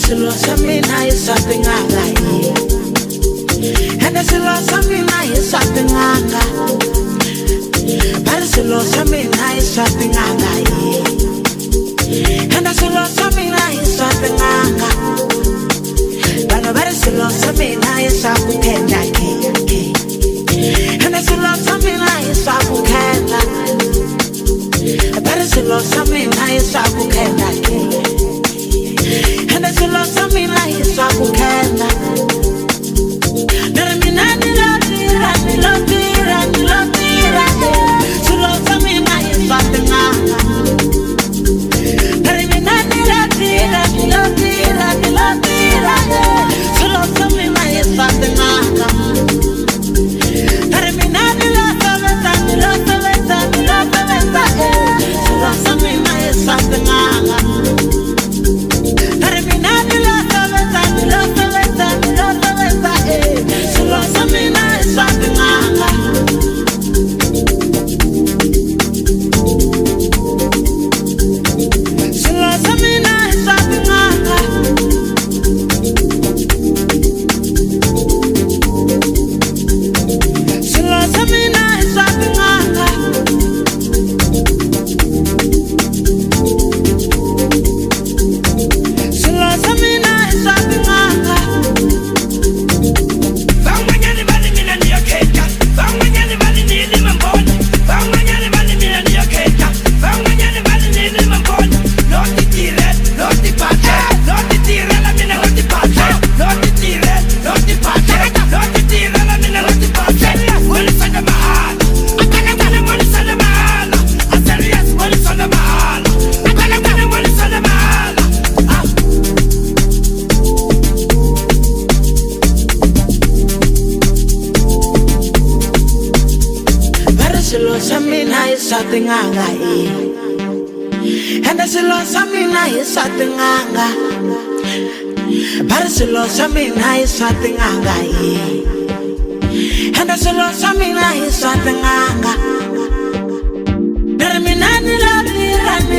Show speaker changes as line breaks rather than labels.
silo samina isapenganga Henda silo samina isapenganga Bar silo samina isapenganga Henda silo samina isapenganga Bana bar silo samina isapukenda Henda silo samina isapukenda Bar silo samina isapukenda And it's a lot of me like it's a weekend. Let me not love so lot of me like it's something. Let me not love so lot of me like it's something. Let me not love so lot of me like it's something. Something and that's a lot something nice something anga but it's a lot something nice something anga and that's a lot something nice something anga let me not love